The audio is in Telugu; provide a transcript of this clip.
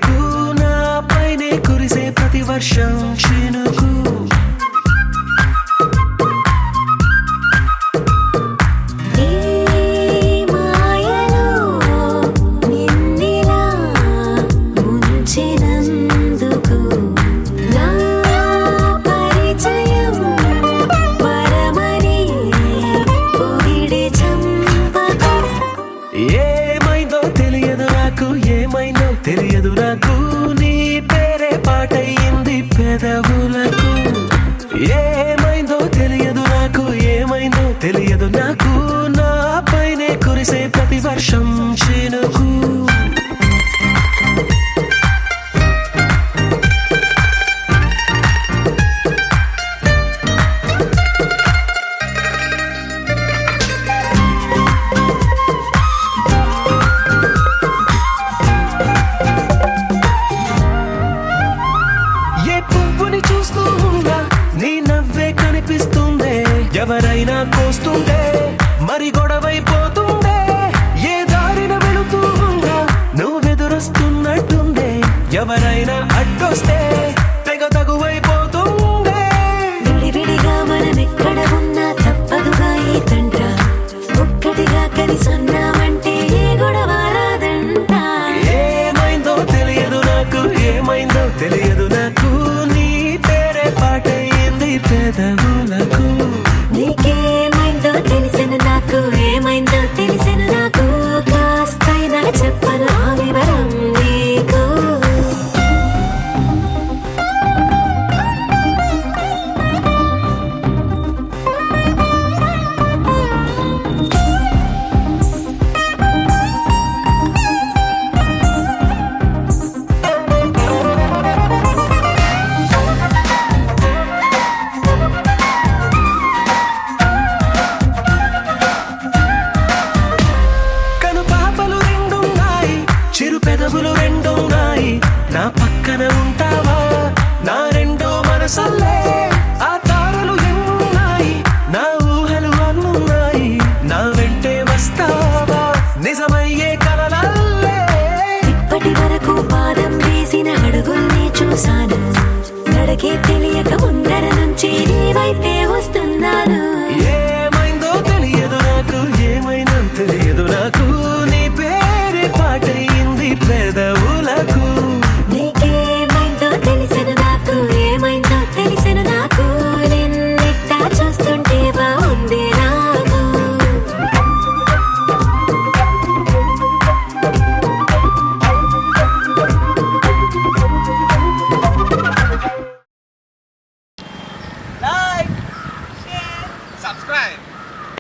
వరకు నా పైనే కురిసే ప్రతి వర్షం చినుకు. ఏమైందో తెలియదు నాకు, ఏమైందో తెలియదు నాకు, నీ పేరే పాటయింది పెదవులకు. ఏమైందో తెలియదు నాకు, ఏమైందో తెలియదు నాకు, నా పైనే కురిసే ప్రతి వర్షం చినుకు. నీ నవ్వే కనిపిస్తుందే, ఎవరైనా కోస్తుండే మరి గొడవైపోతుండే, ఏ దారిన వెళుతూ ఉందా నువ్వెదురొస్తున్నట్టుందే, ఎవరైనా అడ్డొస్తే తెగ తగువైపోతుండే. విడివిడిగా మనమెక్కడ ఉన్నా తప్పదుగా ఈ తండ్ర, ఒక్కటిగా కలిసున్నామంటే ఏ గొడవ రాదంట. ఏమైందో తెలియదు నాకు, ఏమైందో తెలియదు నాకు, నీ పేరే పాటయింది పెదవులకు. నీకేమైందో తెలిసిన నాకు, ఏమైందో తెలిసిన నాకు, కాస్తైనా చెప్పను ఆ వివరం నీకు. చిరు పెదవులు రెండున్నాయి, నా పక్కన ఉంటావా నా రెండో మనసల్లే. ఆ తారలు ఎన్నున్నాయి, నా ఊహలు అన్నున్నాయి, నా వెంటే వస్తావా నిజమయ్యే కలలల్లే. ఇప్పటి వరకు పాదం వేసిన అడుగుల్ని చూశాను, నడకే